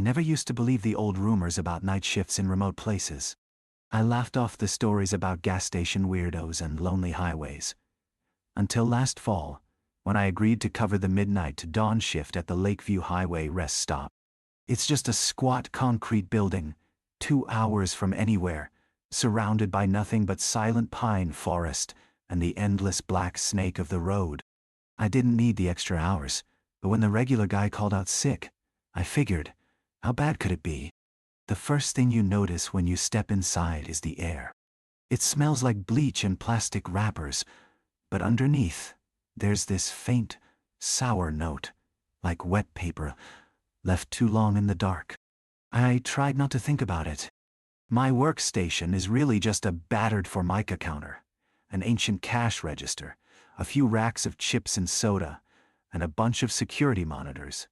never used to believe the old rumors about night shifts in remote places. I laughed off the stories about gas station weirdos and lonely highways. Until last fall, when I agreed to cover the midnight to dawn shift at the Lakeview Highway rest stop. It's just a squat concrete building, 2 hours from anywhere, surrounded by nothing but silent pine forest and the endless black snake of the road. I didn't need the extra hours, but when the regular guy called out sick, I figured, how bad could it be? The first thing you notice when you step inside is the air. It smells like bleach and plastic wrappers, but underneath, there's this faint, sour note, like wet paper, left too long in the dark. I tried not to think about it. My workstation is really just a battered Formica counter, an ancient cash register, a few racks of chips and soda, and a bunch of security monitors,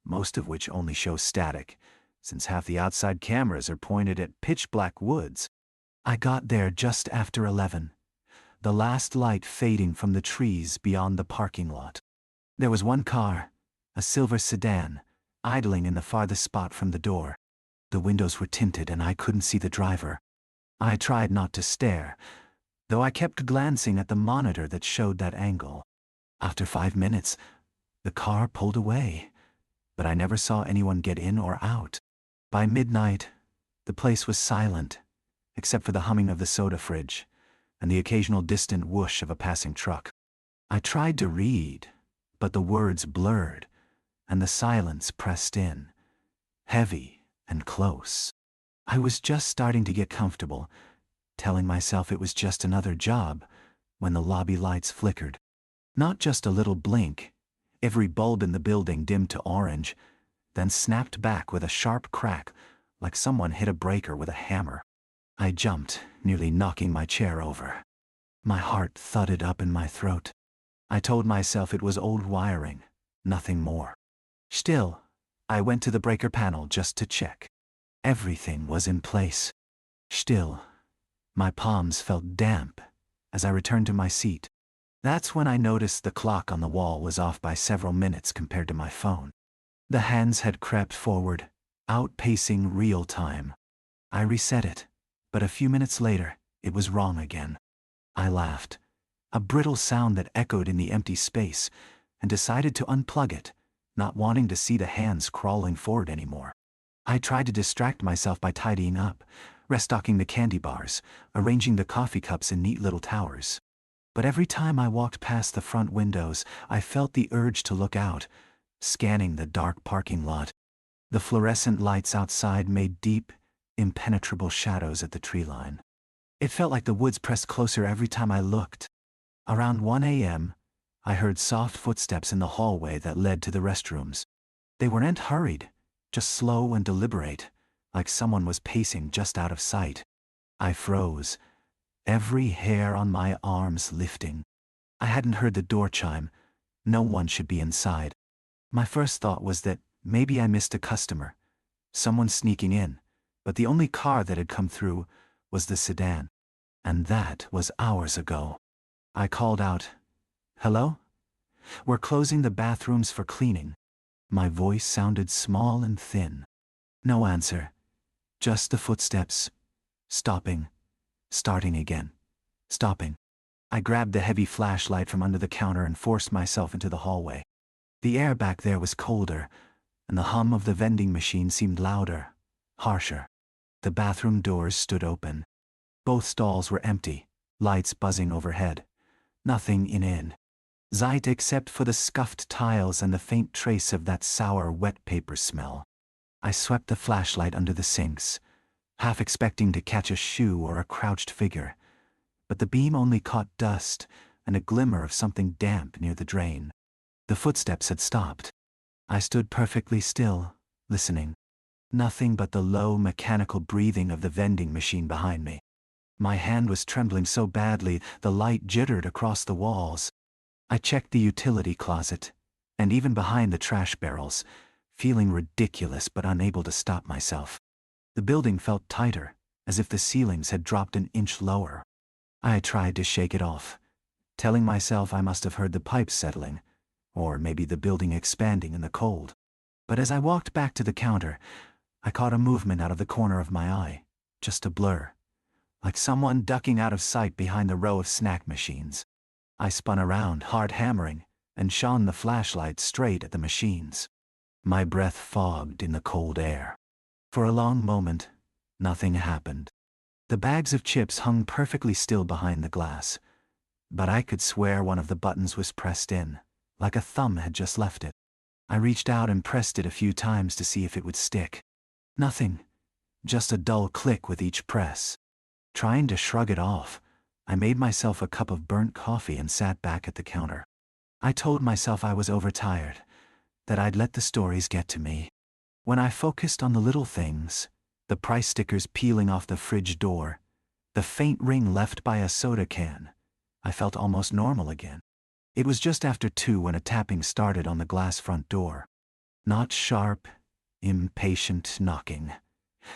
most of which only show static, since half the outside cameras are pointed at pitch-black woods. I got there just after 11, the last light fading from the trees beyond the parking lot. There was one car, a silver sedan, idling in the farthest spot from the door. The windows were tinted and I couldn't see the driver. I tried not to stare, though I kept glancing at the monitor that showed that angle. After 5 minutes, the car pulled away, but I never saw anyone get in or out. By midnight, the place was silent, except for the humming of the soda fridge and the occasional distant whoosh of a passing truck. I tried to read, but the words blurred, and the silence pressed in, heavy and close. I was just starting to get comfortable, telling myself it was just another job, when the lobby lights flickered. Not just a little blink, every bulb in the building dimmed to orange, then snapped back with a sharp crack, like someone hit a breaker with a hammer. I jumped, nearly knocking my chair over. My heart thudded up in my throat. I told myself it was old wiring, nothing more. Still, I went to the breaker panel just to check. Everything was in place. Still, my palms felt damp as I returned to my seat. That's when I noticed the clock on the wall was off by several minutes compared to my phone. The hands had crept forward, outpacing real time. I reset it, but a few minutes later, it was wrong again. I laughed, a brittle sound that echoed in the empty space, and decided to unplug it, not wanting to see the hands crawling forward anymore. I tried to distract myself by tidying up, restocking the candy bars, arranging the coffee cups in neat little towers. But every time I walked past the front windows, I felt the urge to look out, scanning the dark parking lot. The fluorescent lights outside made deep, impenetrable shadows at the tree line. It felt like the woods pressed closer every time I looked. Around 1 a.m., I heard soft footsteps in the hallway that led to the restrooms. They weren't hurried, just slow and deliberate, like someone was pacing just out of sight. I froze, every hair on my arms lifting. I hadn't heard the door chime. No one should be inside. My first thought was that maybe I missed a customer, someone sneaking in, but the only car that had come through was the sedan. And that was hours ago. I called out, "Hello? We're closing the bathrooms for cleaning." My voice sounded small and thin. No answer. Just the footsteps. Stopping. Starting again. Stopping. I grabbed the heavy flashlight from under the counter and forced myself into the hallway. The air back there was colder, and the hum of the vending machine seemed louder, harsher. The bathroom doors stood open. Both stalls were empty, lights buzzing overhead. Nothing in sight except for the scuffed tiles and the faint trace of that sour wet paper smell. I swept the flashlight under the sinks, half expecting to catch a shoe or a crouched figure, but the beam only caught dust and a glimmer of something damp near the drain. The footsteps had stopped. I stood perfectly still, listening. Nothing but the low mechanical breathing of the vending machine behind me. My hand was trembling so badly the light jittered across the walls. I checked the utility closet, and even behind the trash barrels, feeling ridiculous but unable to stop myself. The building felt tighter, as if the ceilings had dropped an inch lower. I tried to shake it off, telling myself I must have heard the pipes settling, or maybe the building expanding in the cold. But as I walked back to the counter, I caught a movement out of the corner of my eye, just a blur, like someone ducking out of sight behind the row of snack machines. I spun around, hard hammering, and shone the flashlight straight at the machines. My breath fogged in the cold air. For a long moment, nothing happened. The bags of chips hung perfectly still behind the glass, but I could swear one of the buttons was pressed in, like a thumb had just left it. I reached out and pressed it a few times to see if it would stick. Nothing, just a dull click with each press. Trying to shrug it off, I made myself a cup of burnt coffee and sat back at the counter. I told myself I was overtired, that I'd let the stories get to me. When I focused on the little things, the price stickers peeling off the fridge door, the faint ring left by a soda can, I felt almost normal again. It was just after 2 when a tapping started on the glass front door. Not sharp, impatient knocking.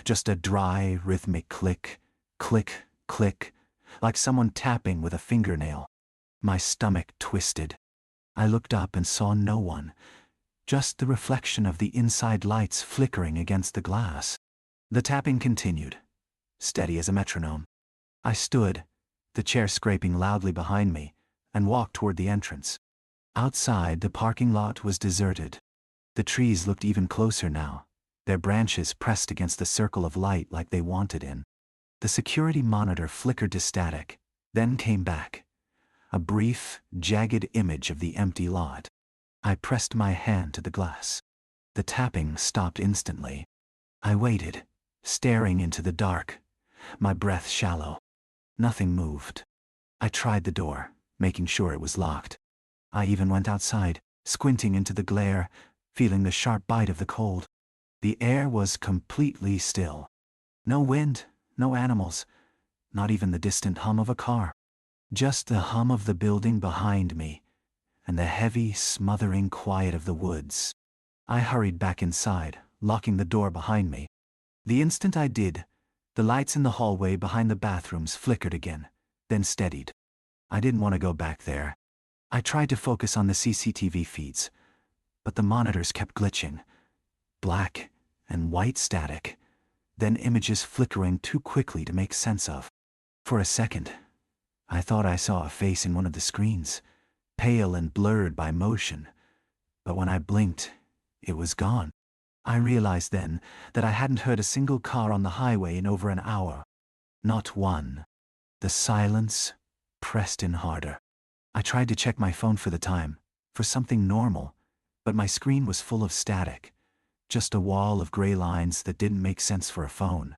Just a dry, rhythmic click, click, click, like someone tapping with a fingernail. My stomach twisted. I looked up and saw no one, just the reflection of the inside lights flickering against the glass. The tapping continued, steady as a metronome. I stood, the chair scraping loudly behind me, and walked toward the entrance. Outside, the parking lot was deserted. The trees looked even closer now, their branches pressed against the circle of light like they wanted in. The security monitor flickered to static, then came back. A brief, jagged image of the empty lot. I pressed my hand to the glass. The tapping stopped instantly. I waited, staring into the dark, my breath shallow. Nothing moved. I tried the door, making sure it was locked. I even went outside, squinting into the glare, feeling the sharp bite of the cold. The air was completely still. No wind, no animals, not even the distant hum of a car. Just the hum of the building behind me, and the heavy, smothering quiet of the woods. I hurried back inside, locking the door behind me. The instant I did, the lights in the hallway behind the bathrooms flickered again, then steadied. I didn't want to go back there. I tried to focus on the CCTV feeds, but the monitors kept glitching. Black and white static, then images flickering too quickly to make sense of. For a second, I thought I saw a face in one of the screens, pale and blurred by motion, but when I blinked, it was gone. I realized then that I hadn't heard a single car on the highway in over an hour. Not one. The silence pressed in harder. I tried to check my phone for the time, for something normal, but my screen was full of static, just a wall of gray lines that didn't make sense for a phone.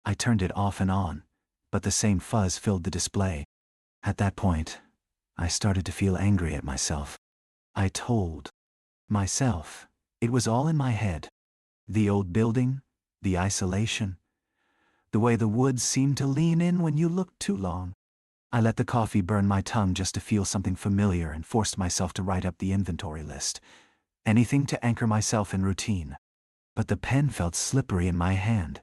I turned it off and on, but the same fuzz filled the display. At that point, I started to feel angry at myself. I told myself it was all in my head. The old building, the isolation, the way the woods seemed to lean in when you looked too long. I let the coffee burn my tongue just to feel something familiar and forced myself to write up the inventory list. Anything to anchor myself in routine. But the pen felt slippery in my hand,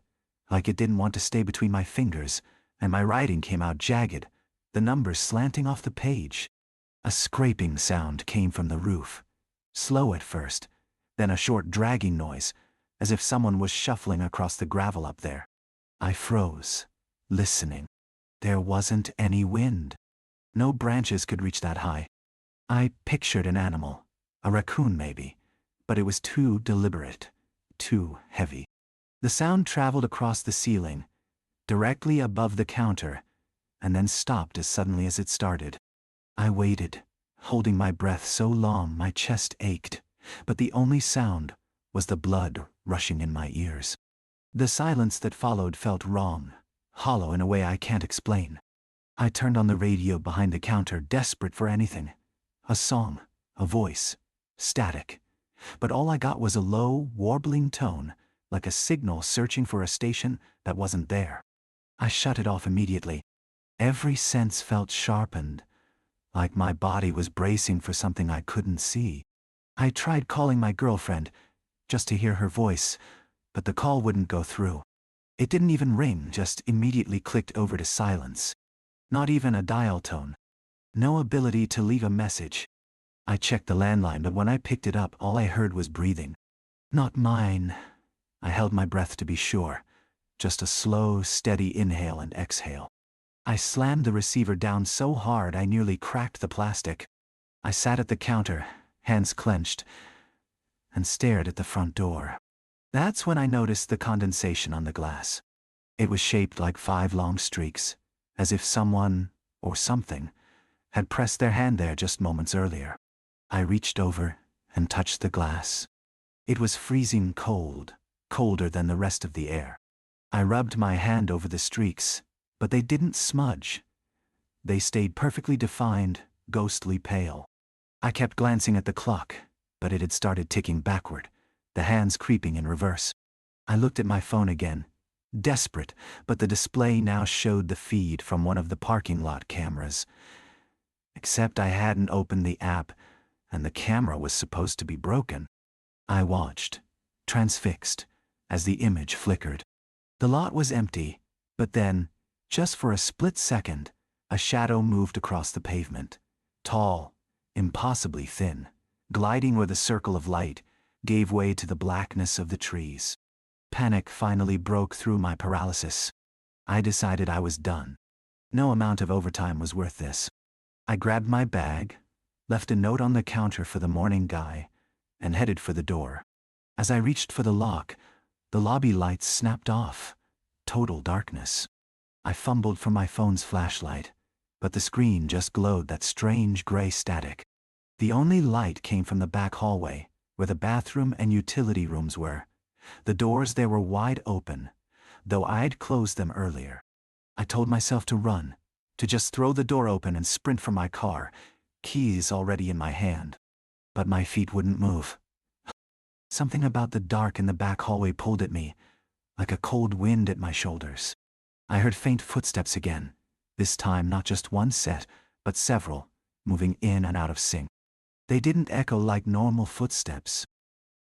like it didn't want to stay between my fingers, and my writing came out jagged, the numbers slanting off the page. A scraping sound came from the roof, slow at first, then a short dragging noise, as if someone was shuffling across the gravel up there. I froze, listening. There wasn't any wind. No branches could reach that high. I pictured an animal, a raccoon maybe, but it was too deliberate, too heavy. The sound traveled across the ceiling, directly above the counter, and then stopped as suddenly as it started. I waited, holding my breath so long my chest ached, but the only sound was the blood rushing in my ears. The silence that followed felt wrong, hollow in a way I can't explain. I turned on the radio behind the counter, desperate for anything. A song, a voice, static. But all I got was a low, warbling tone, like a signal searching for a station that wasn't there. I shut it off immediately. Every sense felt sharpened, like my body was bracing for something I couldn't see. I tried calling my girlfriend, just to hear her voice, but the call wouldn't go through. It didn't even ring, just immediately clicked over to silence. Not even a dial tone. No ability to leave a message. I checked the landline, but when I picked it up, all I heard was breathing. Not mine. I held my breath to be sure, just a slow, steady inhale and exhale. I slammed the receiver down so hard I nearly cracked the plastic. I sat at the counter, hands clenched, and stared at the front door. That's when I noticed the condensation on the glass. It was shaped like 5 long streaks, as if someone, or something, had pressed their hand there just moments earlier. I reached over and touched the glass. It was freezing cold, colder than the rest of the air. I rubbed my hand over the streaks, but they didn't smudge. They stayed perfectly defined, ghostly pale. I kept glancing at the clock, but it had started ticking backward, the hands creeping in reverse. I looked at my phone again, desperate, but the display now showed the feed from one of the parking lot cameras. Except I hadn't opened the app, and the camera was supposed to be broken. I watched, transfixed, as the image flickered. The lot was empty, but then, just for a split second, a shadow moved across the pavement. Tall, impossibly thin, gliding where the circle of light gave way to the blackness of the trees. Panic finally broke through my paralysis. I decided I was done. No amount of overtime was worth this. I grabbed my bag, left a note on the counter for the morning guy, and headed for the door. As I reached for the lock, the lobby lights snapped off. Total darkness. I fumbled for my phone's flashlight, but the screen just glowed that strange gray static. The only light came from the back hallway, where the bathroom and utility rooms were. The doors there were wide open, though I'd closed them earlier. I told myself to run, to just throw the door open and sprint for my car, keys already in my hand. But my feet wouldn't move. Something about the dark in the back hallway pulled at me, like a cold wind at my shoulders. I heard faint footsteps again, this time not just one set, but several, moving in and out of sync. They didn't echo like normal footsteps,